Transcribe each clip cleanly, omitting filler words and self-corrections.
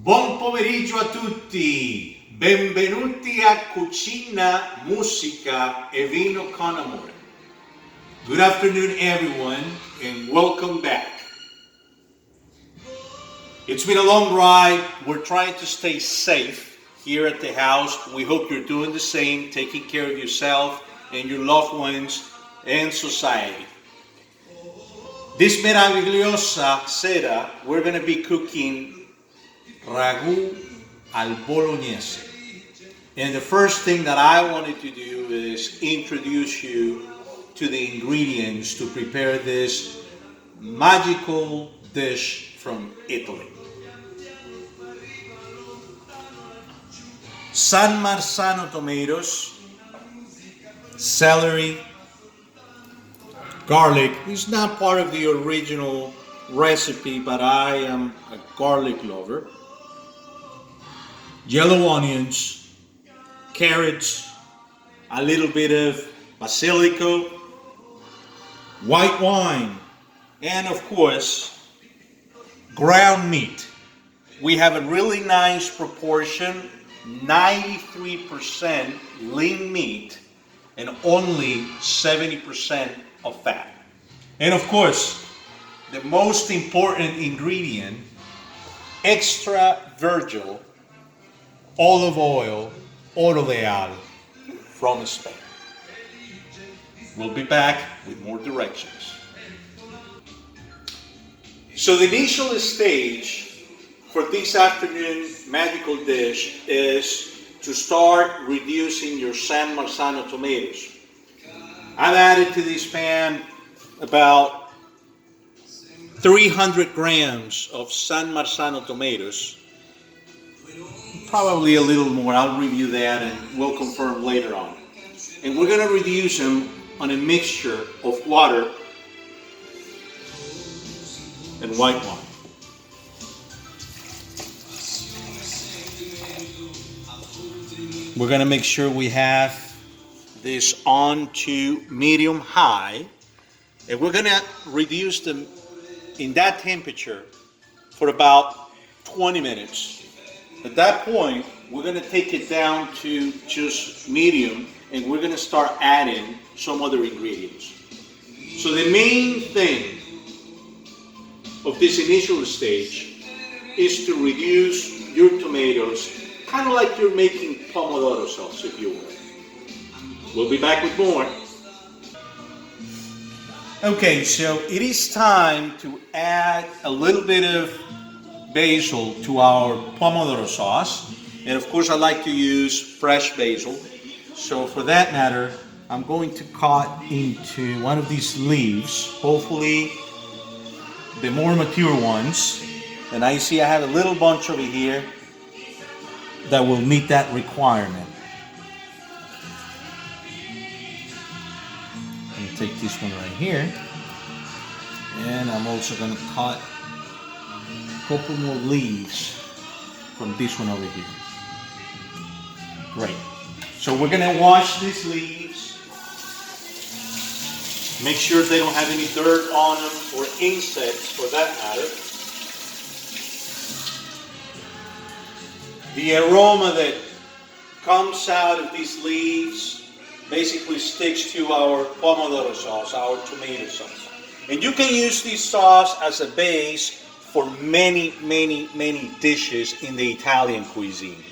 Buon pomeriggio a tutti, benvenuti a Cucina, Musica e Vino con Amore. Good afternoon everyone and welcome back. It's been a long ride, we're trying to stay safe here at the house. We hope you're doing the same, taking care of yourself and your loved ones and society. This meravigliosa sera, we're going to be cooking Ragu al Bolognese. And the first thing that I wanted to do is introduce you to the ingredients to prepare this magical dish from Italy. San Marzano tomatoes, celery, garlic. It's not part of the original recipe, but I am a garlic lover. Yellow onions, carrots, a little bit of basilico, white wine, and of course, ground meat. We have a really nice proportion, 93% lean meat and only 70% of fat. And of course, the most important ingredient, extra virgin olive oil, oro de alla, from Spain. We'll be back with more directions. So the initial stage for this afternoon magical dish is to start reducing your San Marzano tomatoes. I've added to this pan about 300 grams of San Marzano tomatoes. Probably a little more, I'll review that and we'll confirm later on. And we're going to reduce them on a mixture of water and white wine. We're going to make sure we have this on to medium high, and we're going to reduce them in that temperature for about 20 minutes. At that point, we're going to take it down to just medium, and we're going to start adding some other ingredients. So the main thing of this initial stage is to reduce your tomatoes, kind of like you're making pomodoro sauce, if you will. We'll be back with more. Okay, so it is time to add a little bit of basil to our pomodoro sauce. And of course I like to use fresh basil. So for that matter, I'm going to cut into one of these leaves, hopefully the more mature ones. And I see I have a little bunch over here that will meet that requirement. I'm going to take this one right here. And I'm also going to cut couple more leaves from this one over here. Great. So we're going to wash these leaves. Make sure they don't have any dirt on them or insects for that matter. The aroma that comes out of these leaves basically sticks to our pomodoro sauce, our tomato sauce. And you can use this sauce as a base for many, many, many dishes in the Italian cuisine.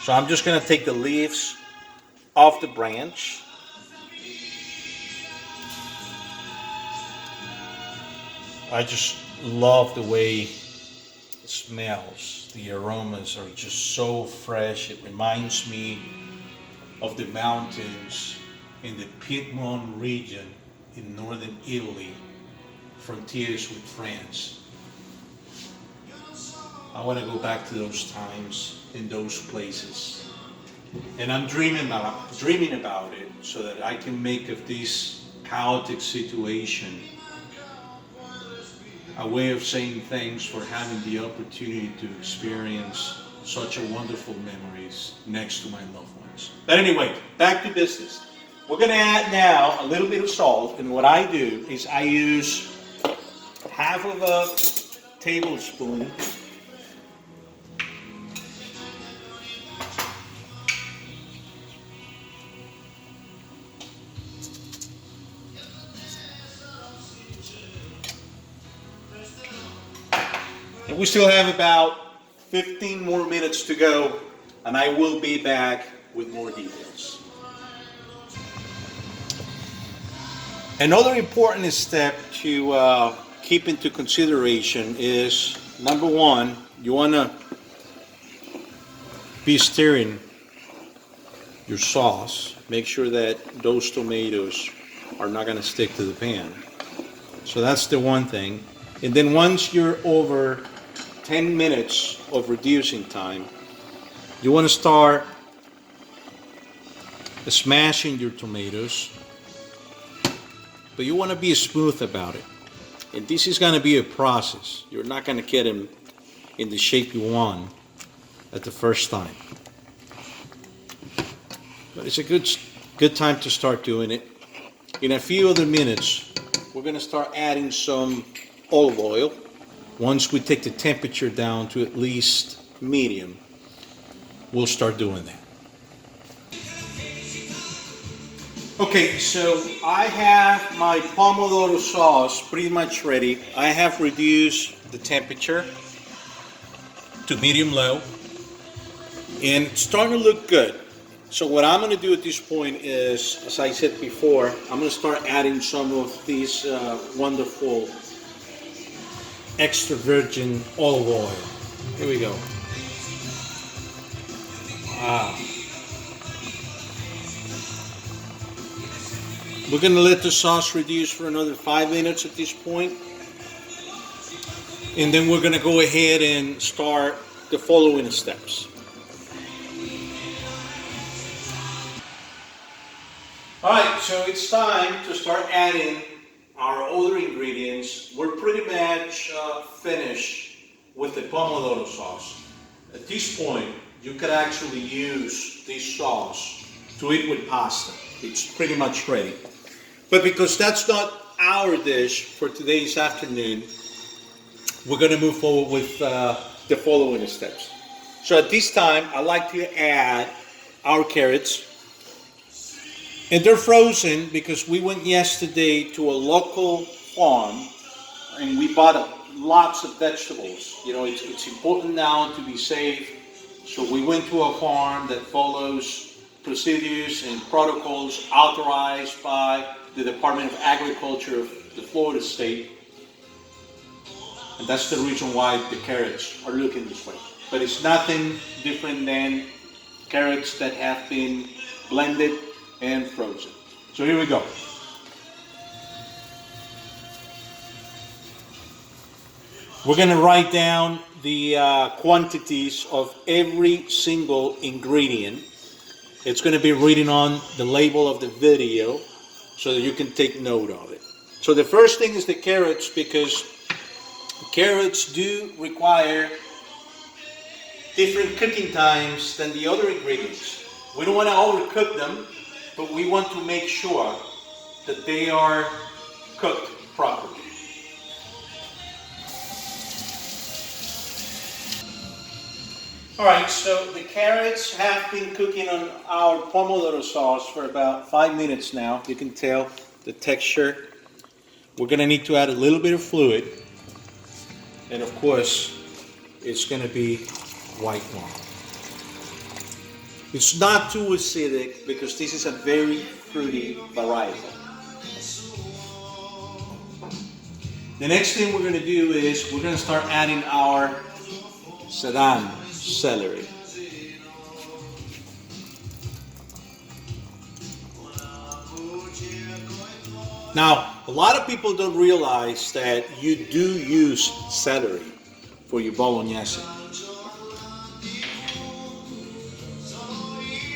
So I'm just going to take the leaves off the branch. I just love the way it smells. The aromas are just so fresh. It reminds me of the mountains in the Piedmont region in northern Italy, frontiers with France. I want to go back to those times in those places. And I'm dreaming about it so that I can make of this chaotic situation a way of saying thanks for having the opportunity to experience such a wonderful memories next to my loved ones. But anyway, back to business. We're going to add now a little bit of salt, and what I do is I use half of a tablespoon And we still have about 15 more minutes to go, and I will be back with more details. Another important step to keep into consideration is, number one, you want to be stirring your sauce. Make sure that those tomatoes are not going to stick to the pan. So that's the one thing. And then once you're over 10 minutes of reducing time, you want to start smashing your tomatoes, but you want to be smooth about it. And this is going to be a process. You're not going to get them in the shape you want at the first time. But it's a good time to start doing it. In a few other minutes, we're going to start adding some olive oil. Once we take the temperature down to at least medium, we'll start doing that. Okay, so I have my pomodoro sauce pretty much ready. I have reduced the temperature to medium-low, and it's starting to look good. So what I'm going to do at this point is, as I said before, I'm going to start adding some of these wonderful extra virgin olive oil. Here we go. Wow. We're going to let the sauce reduce for another 5 minutes at this point. And then we're going to go ahead and start the following steps. Alright, so it's time to start adding our other ingredients. We're pretty much finished with the pomodoro sauce. At this point, you could actually use this sauce to eat with pasta. It's pretty much ready. But because that's not our dish for today's afternoon, we're going to move forward with the following steps. So at this time, I like to add our carrots. And they're frozen because we went yesterday to a local farm and we bought lots of vegetables. You know, it's important now to be safe. So we went to a farm that follows procedures and protocols authorized by the Department of Agriculture of the Florida state. And that's the reason why the carrots are looking this way. But it's nothing different than carrots that have been blended and frozen. So here we go. We're going to write down the quantities of every single ingredient. It's going to be written on the label of the video so that you can take note of it. So the first thing is the carrots, because carrots do require different cooking times than the other ingredients. We don't want to overcook them, but we want to make sure that they are cooked properly. Alright, so the carrots have been cooking on our pomodoro sauce for about 5 minutes now. You can tell the texture. We're going to need to add a little bit of fluid. And of course, it's going to be white wine. It's not too acidic because this is a very fruity varietal. The next thing we're going to do is we're going to start adding our celery. Now, a lot of people don't realize that you do use celery for your Bolognese.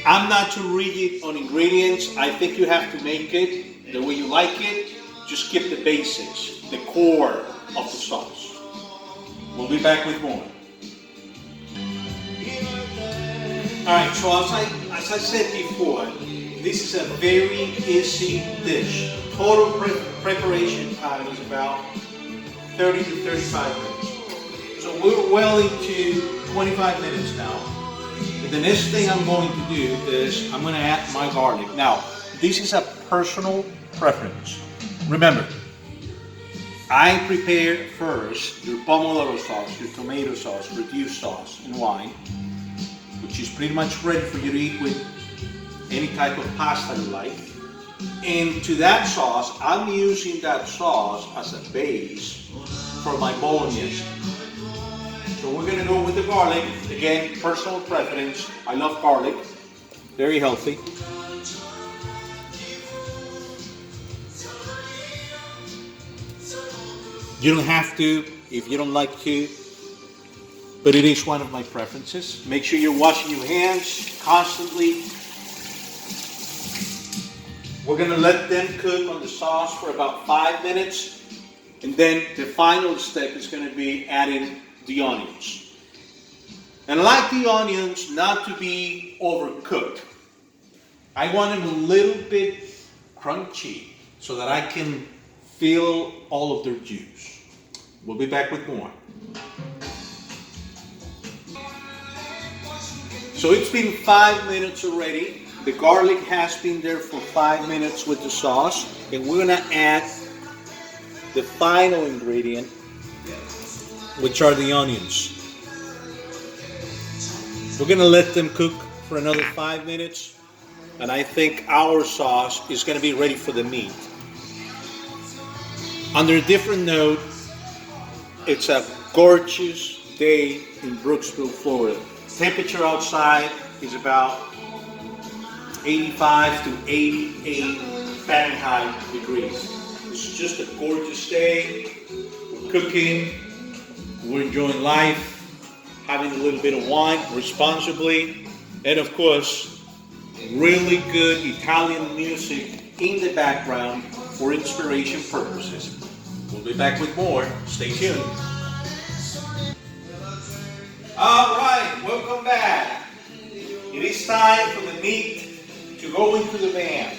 I'm not too rigid on ingredients. I think you have to make it the way you like it. Just keep the basics, the core of the sauce. We'll be back with more. Alright, so as I said before, this is a very easy dish. Total preparation time is about 30 to 35 minutes. So we're well into 25 minutes now. And the next thing I'm going to do is I'm going to add my garlic. Now, this is a personal preference. Remember, I prepare first your pomodoro sauce, your tomato sauce, reduced sauce, and wine, which is pretty much ready for you to eat with any type of pasta you like. And to that sauce, I'm using that sauce as a base for my Bolognese. So we're gonna go with the garlic. Again, personal preference. I love garlic. Very healthy. You don't have to if you don't like to, but it is one of my preferences. Make sure you're washing your hands constantly. We're gonna let them cook on the sauce for about 5 minutes, and then the final step is gonna be adding the onions. And I like the onions not to be overcooked. I want them a little bit crunchy so that I can feel all of their juice. We'll be back with more. So it's been 5 minutes already. The garlic has been there for 5 minutes with the sauce, and we're gonna add the final ingredient, which are the onions. We're gonna let them cook for another 5 minutes, and I think our sauce is gonna be ready for the meat. Under a different note, it's a gorgeous day in Brooksville, Florida. Temperature outside is about 85 to 88 Fahrenheit degrees. It's just a gorgeous day. We're cooking, we're enjoying life, having a little bit of wine responsibly, and of course, really good Italian music in the background for inspiration purposes. We'll be back with more. Stay tuned. All right, welcome back. It is time for the meat to go into the pan.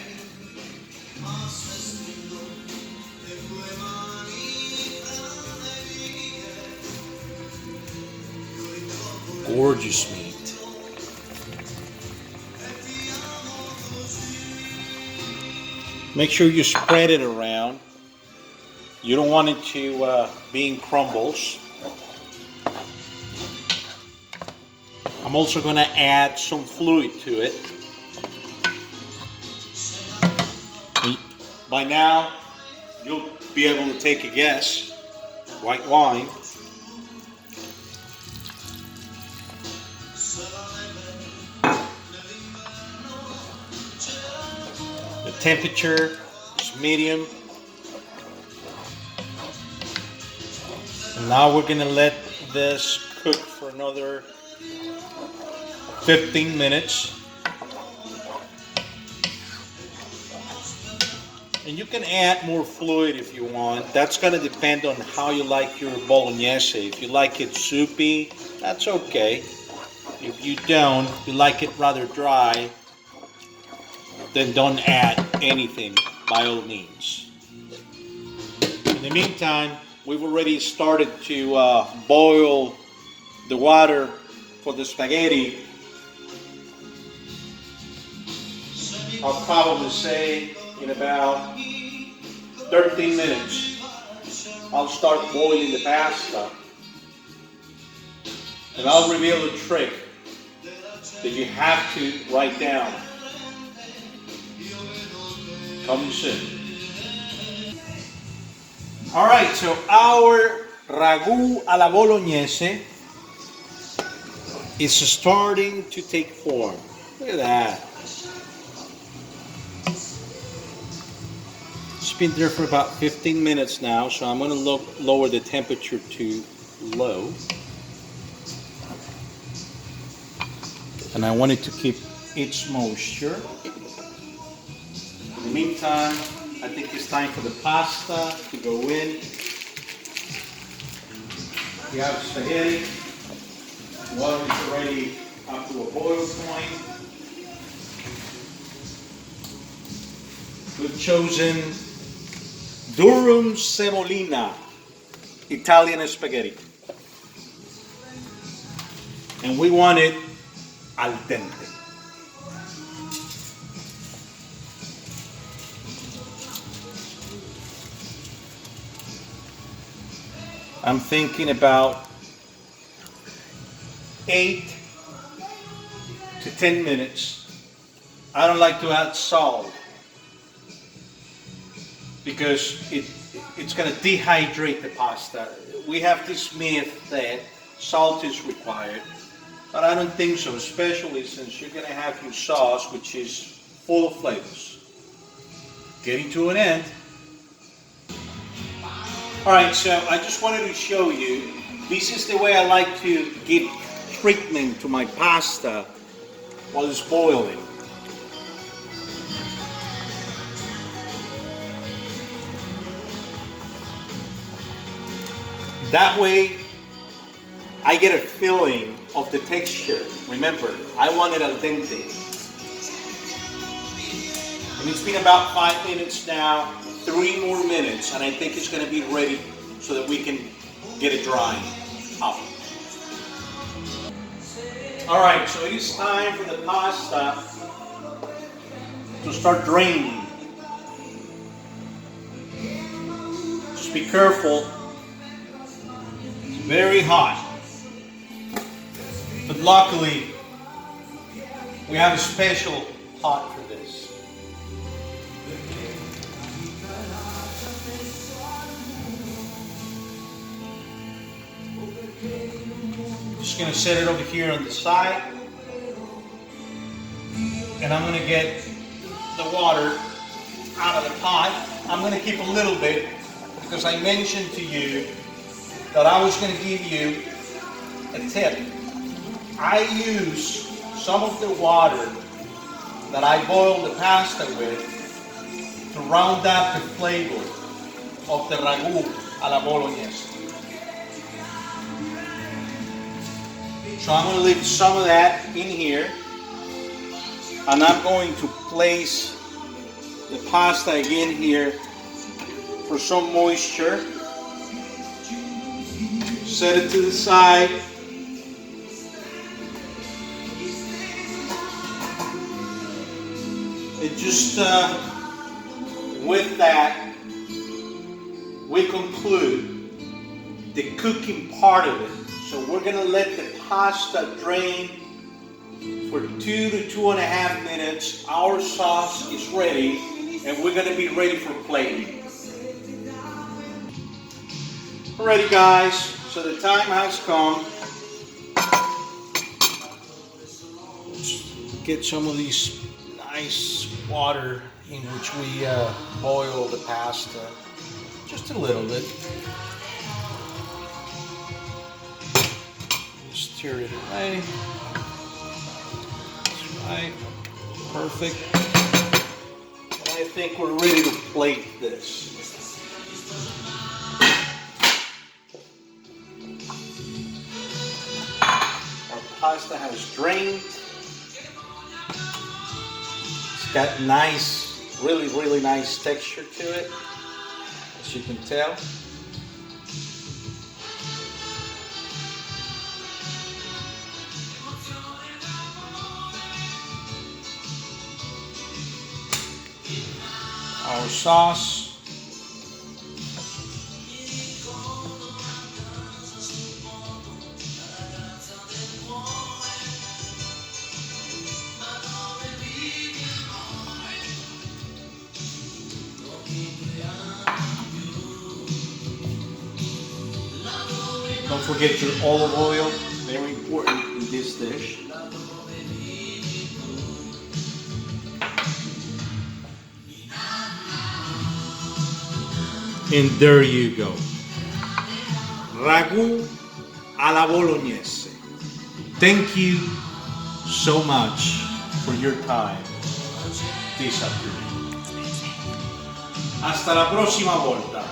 Gorgeous meat. Make sure you spread it around. You don't want it to be in crumbles. I'm also going to add some fluid to it. By now, you'll be able to take a guess. White wine. The temperature is medium. And now we're going to let this cook for another 15 minutes. And you can add more fluid if you want. That's going to depend on how you like your Bolognese. If you like it soupy, that's okay. If you don't, you like it rather dry, then don't add anything by all means. In the meantime, we've already started to boil the water for the spaghetti. I'll probably say in about 13 minutes, I'll start boiling the pasta. And I'll reveal a trick that you have to write down. Coming soon. Alright, so our Ragu alla Bolognese is starting to take form. Look at that. It's been there for about 15 minutes now, so I'm going to lower the temperature to low. And I want it to keep its moisture. In the meantime, I think it's time for the pasta to go in. We have spaghetti. Water is already up to a boil point. We've chosen durum semolina Italian spaghetti. And we want it al dente. I'm thinking about 8 to 10 minutes. I don't like to add salt because it's going to dehydrate the pasta. We have this myth that salt is required, but I don't think so, especially since you're going to have your sauce, which is full of flavors. Getting to an end. Alright, so I just wanted to show you, this is the way I like to give treatment to my pasta while it's boiling. That way, I get a feeling of the texture. Remember, I want it al dente. And it's been about 5 minutes now, 3 more minutes, and I think it's going to be ready so that we can get it drying out. Alright, so it is time for the pasta to start draining. Just be careful. It's very hot. But luckily, we have a special pot for this. Just going to set it over here on the side, and I'm going to get the water out of the pot. I'm going to keep a little bit because I mentioned to you that I was going to give you a tip. I use some of the water that I boil the pasta with to round up the flavor of the ragu alla Bolognese. So I'm going to leave some of that in here, and I'm going to place the pasta again here for some moisture. Set it to the side. And just with that, we conclude the cooking part of it. So we're going to let the pasta drain for 2 to 2.5 minutes. Our sauce is ready, and we're going to be ready for plating. Alrighty guys, so the time has come. Let's get some of these nice water in which we boil the pasta. Just a little bit. Stir it away. That's right. Perfect. And I think we're ready to plate this. Our pasta has drained. It's got nice, really nice texture to it, as you can tell. Our sauce. Don't forget your olive oil, very important in this dish. And there you go. Ragu alla Bolognese. Thank you so much for your time this afternoon. Hasta la próxima volta.